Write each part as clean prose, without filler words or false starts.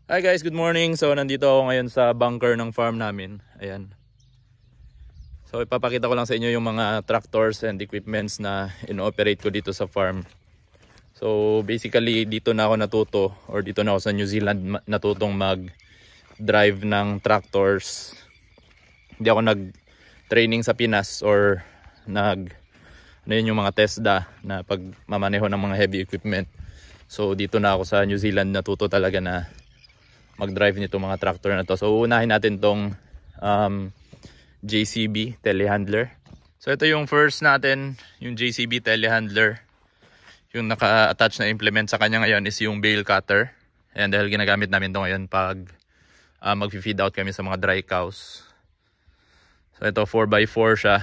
Hi guys, good morning. So nandito ako ngayon sa bunker ng farm namin. Ayan. So ipapakita ko lang sa inyo yung mga tractors and equipments na ino-operate ko dito sa farm. So basically dito na ako natuto, or dito na ako sa New Zealand natutong mag-drive ng tractors. Hindi ako nag-training sa Pinas or ano yun, yung mga TESDA na pagmamaneho ng mga heavy equipment. So dito na ako sa New Zealand natuto talaga na mag-drive nito mga tractor na to. So unahin natin tong JCB telehandler. So ito yung first natin, yung JCB telehandler. Yung naka-attach na implement sa kanya ngayon is yung bale cutter. Ayan, dahil ginagamit namin to ngayon pag mag-feed out kami sa mga dry cows. So ito 4x4 siya.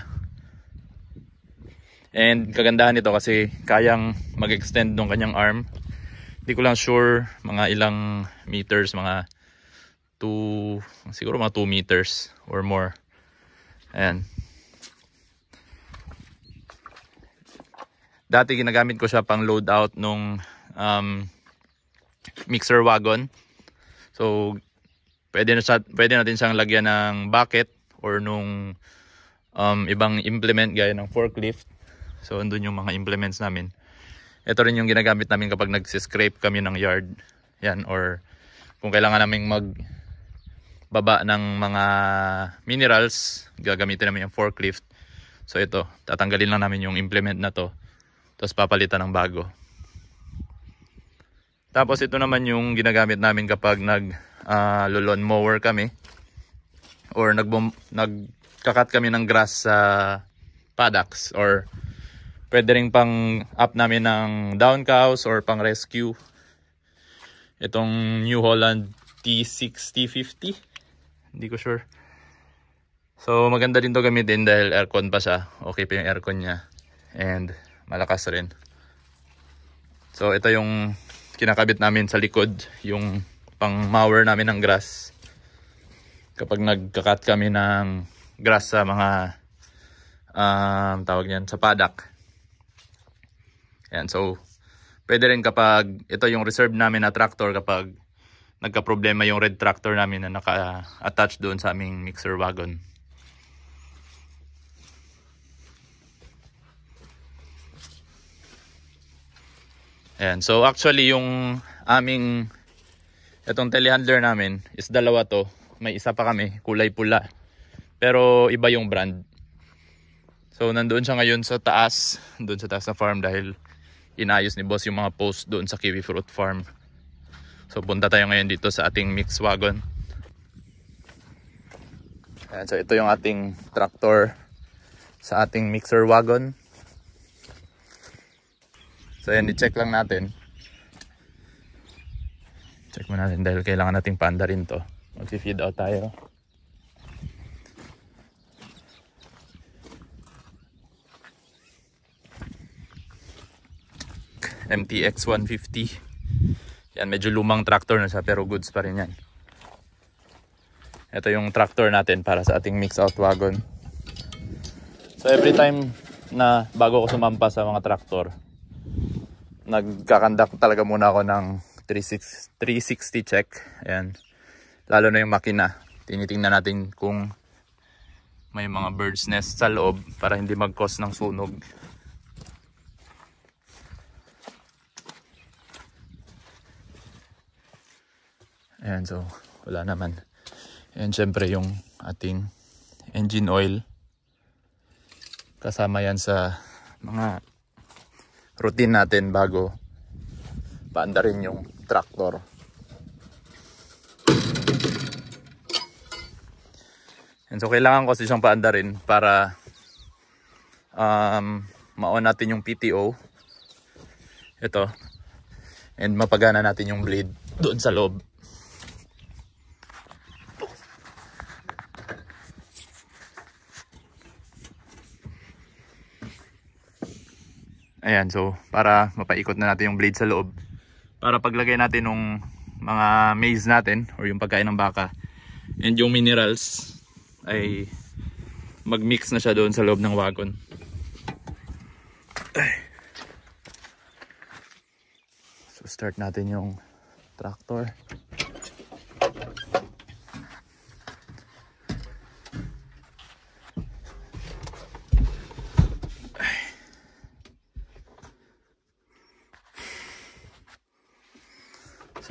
And kagandahan nito kasi kayang mag-extend ng kanyang arm. Hindi ko lang sure mga ilang meters, mga siguro mga 2 meters or more. Ayan. Dati ginagamit ko siya pang load out nung mixer wagon. So pwede natin siyang lagyan ng bucket or nung ibang implement gaya ng forklift. So andun yung mga implements namin. Ito rin yung ginagamit namin kapag nagsiscrape kami ng yard. Yan, or kung kailangan naming magbaba ng mga minerals, gagamitin namin yung forklift. So ito, tatanggalin lang namin yung implement na to, tapos papalitan ng bago. Tapos ito naman yung ginagamit namin kapag lawn mower kami or nagkakat kami ng grass sa paddocks, or pwede rin pang up namin ng down cows or pang rescue. Itong New Holland T6050, hindi ko sure. So maganda din to gamitin dahil aircon pa siya. Okay pa yung aircon niya and malakas rin. So ito yung kinakabit namin sa likod, yung pang mower namin ng grass kapag nagkakat kami ng grass sa mga tawag niyan, sa paddock. Ayan, so pwede rin kapag ito yung reserve namin na tractor kapag nagka-problema yung red tractor namin na naka-attach doon sa aming mixer wagon. Ayan, so actually yung itong telehandler namin is dalawa to. May isa pa kami, kulay pula. Pero iba yung brand. So nandoon siya ngayon sa taas, doon sa taas na farm dahil inayos ni boss yung mga post doon sa kiwi fruit farm. So punta tayo ngayon dito sa ating mix wagon. Ayan, so ito yung ating tractor sa ating mixer wagon. So ayan, i-check lang natin. Check mo natin dahil kailangan nating paanda rin to. Mag-feed out tayo. MTX 150. Yan, medyo lumang tractor na siya pero goods pa rin yan. Ito yung tractor natin para sa ating mix out wagon. So every time na bago ako sumampa sa mga traktor, nagkakandak talaga muna ako ng 360 check. Ayan. Lalo na yung makina. Tinitingnan natin kung may mga bird's nest sa loob para hindi mag-cause ng sunog. Ayan, so wala naman. And syempre yung ating engine oil. Kasama yan sa mga routine natin bago paanda rin yung tractor. And so kailangan ko siyang paanda rin para ma-on natin yung PTO. Ito. And mapagana natin yung blade doon sa loob. Ayan, so para mapaikot na natin yung blade sa loob. Para paglagay natin ng mga maize natin or yung pagkain ng baka and yung minerals ay mag-mix na siya doon sa loob ng wagon. So start natin yung tractor.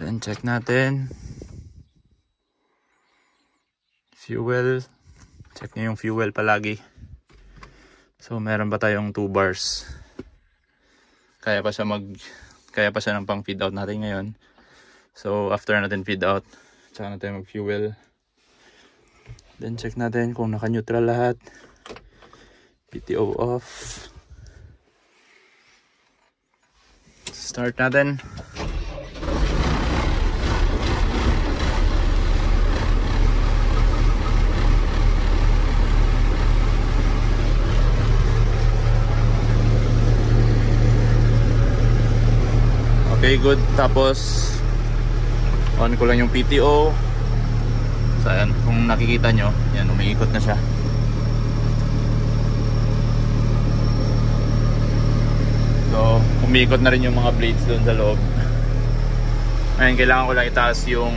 Then check natin. Fuel. Check nyo yung fuel palagi. So meron ba tayong 2 bars? Kaya pa siya ng pang feed out natin ngayon. So after natin feed out, tsaka natin mag fuel. Then check natin kung naka-neutral lahat. PTO off. Start natin. Okay, good. Tapos on ko lang yung PTO. So ayan, kung nakikita nyo, yan, umiikot na siya. So umiikot na rin yung mga blades doon sa loob. Ngayon kailangan ko lang itaas yung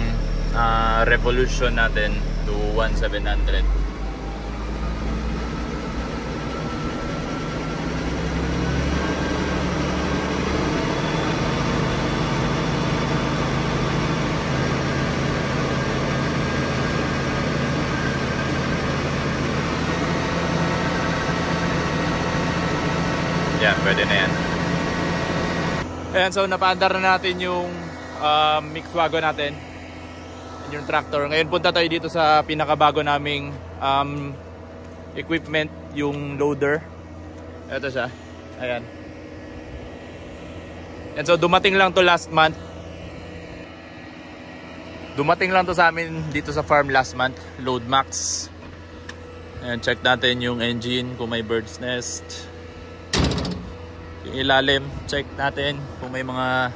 revolution natin to 1700. Yan, pwede na yan. Ayan, so napaandar na natin yung mixed wagon natin. Yung tractor. Ngayon punta tayo dito sa pinakabago naming equipment, yung loader. Ito siya. Ayan. And so dumating lang to last month. Dumating lang to sa amin dito sa farm last month. Load max. Ayan, check natin yung engine kung may bird's nest. Yung ilalim, check natin kung may mga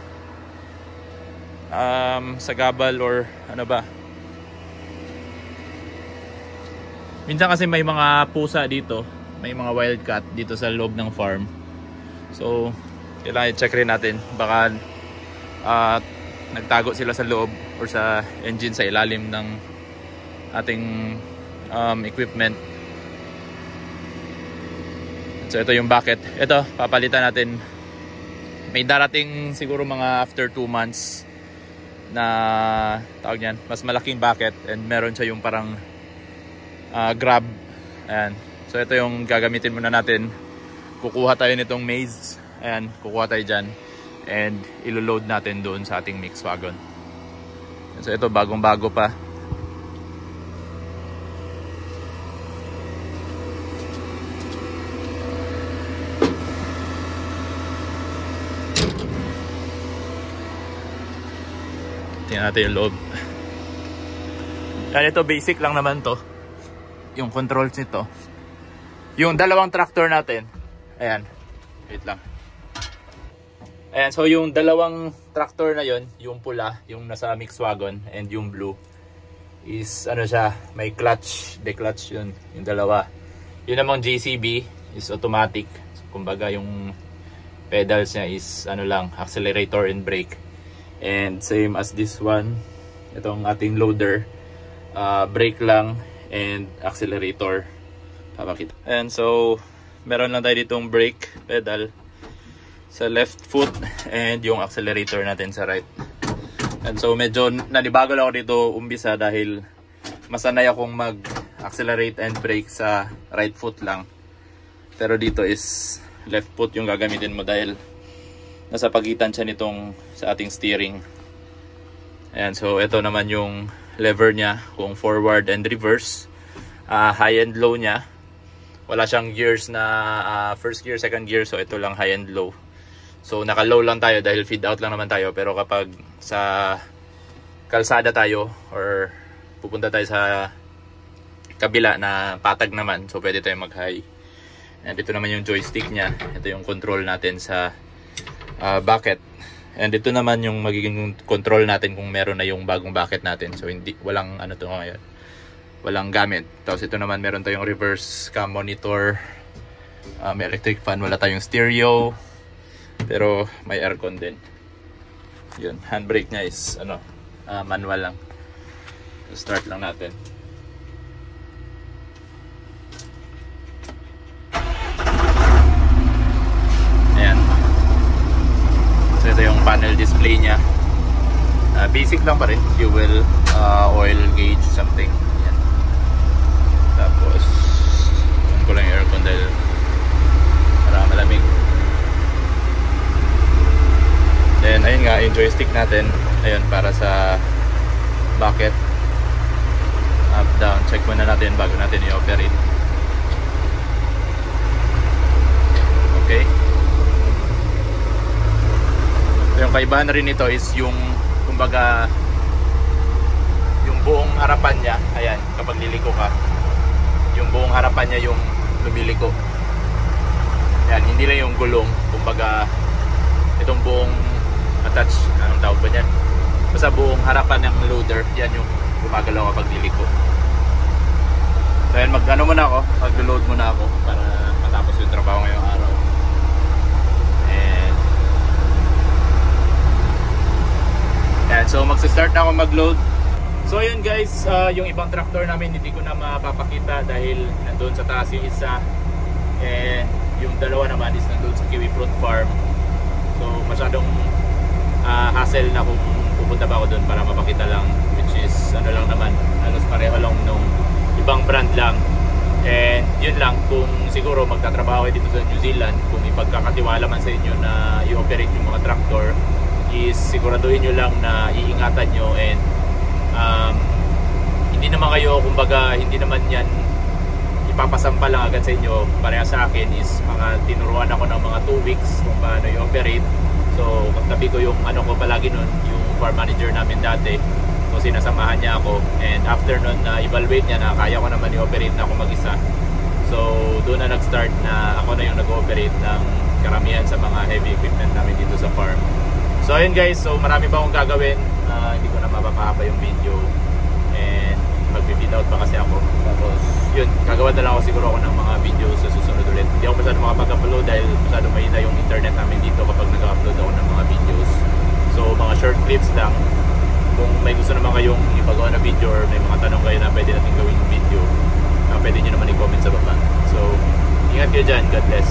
sagabal or ano ba. Minsan kasi may mga pusa dito, may mga wildcat dito sa loob ng farm. So kailangan i-check rin natin, baka nagtago sila sa loob or sa engine sa ilalim ng ating equipment. So ito yung bucket. Ito, papalitan natin. May darating siguro mga after 2 months na tawag niyan, mas malaking bucket, and meron siya yung parang grab. Ayan. So ito yung gagamitin muna natin. Kukuha tayo nitong maize. Ayan, kukuha tayo dyan. And ilo-load natin doon sa ating mixed wagon. So ito, bagong-bago pa. Tingnan natin yung loob. Yan, ito basic lang naman to. Yung controls nito. Yung dalawang tractor natin. Ayan. Wait lang. Ayan, so yung dalawang tractor na yon, yung pula, yung nasa mixed wagon, and yung blue, is ano siya, may clutch, declutch yun, yung dalawa. Yun namang JCB is automatic. So, kumbaga yung pedals niya is ano lang, accelerator and brake. And same as this one, itong ating loader, brake lang and accelerator. Papakita. And so meron lang tayo ditong brake pedal sa left foot and yung accelerator natin sa right. And so medyo nanibago lang ako dito umbisa dahil masanay akong mag-accelerate and brake sa right foot lang. Pero dito is left foot yung gagamitin mo dahil nasa pagitan siya nitong sa ating steering. Ayan, so ito naman yung lever niya kung forward and reverse. High and low niya. Wala siyang gears na first gear, second gear, so ito lang high and low. So naka-low lang tayo dahil feed out lang naman tayo, pero kapag sa kalsada tayo or pupunta tayo sa kabila na patag naman, so pwede tayo mag-high. And ito naman yung joystick niya. Ito yung control natin sa bucket. And ito naman yung magiging control natin kung meron na yung bagong bucket natin. So hindi, walang ano to ngayon, walang gamit. Tapos ito naman meron tayong reverse cam monitor, may electric fan, wala tayong stereo, pero may aircon din. Yun, handbrake niya is ano, manual lang. So, start lang natin. Ayan. So ito yung panel display niya. basic lang pa rin, fuel, oil gauge, something. Yan. Tapos on ko lang yung aircon dahil para malamig. Then ayun nga, yung joystick natin, ayun, para sa bucket, up down, check muna natin bago natin i-operate. Okay. Yung kaibahan na rin nito is yung, kumbaga, yung buong harapan niya, ayan, kapag liliko ka, yung buong harapan niya yung lumiliko. Ayan, hindi lang yung gulong, kumbaga, itong buong attach, anong tawag ba niyan? Basta buong harapan ng loader, yan yung gumagalaw kapag liliko. So ayan, mag-ano muna ako, mag-load muna ako para matapos yung trabaho ngayong araw. Ayan, so magsa-start na ako mag-load. So ayun guys, yung ibang tractor namin hindi ko na mapapakita dahil nandun sa taas yung isa, and yung dalawa naman is nandun sa Kiwi Fruit Farm. So masyadong hassle na kung pupunta ba ako dun para mapakita lang, which is ano lang naman, halos pareho lang nung ibang brand lang. And yun lang, kung siguro magtatrabaho kayo dito sa New Zealand, kung ipagkakatiwala man sa inyo na i-operate yung mga tractor, is siguraduhin nyo lang na iingatan nyo, and hindi naman kayo, kumbaga, hindi naman yan ipapasampa lang agad sa inyo. Pareha sa akin is mga tinuruan ako ng mga 2 weeks kung paano i-operate. So katabi ko yung ano ko palagi nun, yung farm manager namin dati, so sinasamahan niya ako, and after nun na evaluate niya na kaya ko naman i-operate na ako mag-isa. So doon na nag-start na ako na yung nag-ooperate ng karamihan sa mga heavy equipment namin dito sa farm. So ayun guys, so marami pa akong gagawin, hindi ko na mapapahaba yung video, and mag-beat out pa kasi ako. Tapos yun, gagawa na lang ako siguro ako ng mga video sa susunod ulit. Hindi ako masyado makapag-upload dahil masyado mahina yung internet namin dito kapag nag-upload ako ng mga videos. So mga short clips lang. Kung may gusto naman kayong ipagawa na video or may mga tanong kayo na pwede natin gawin yung video, pwede nyo naman i-comment sa baba. So ingat kayo dyan, God bless.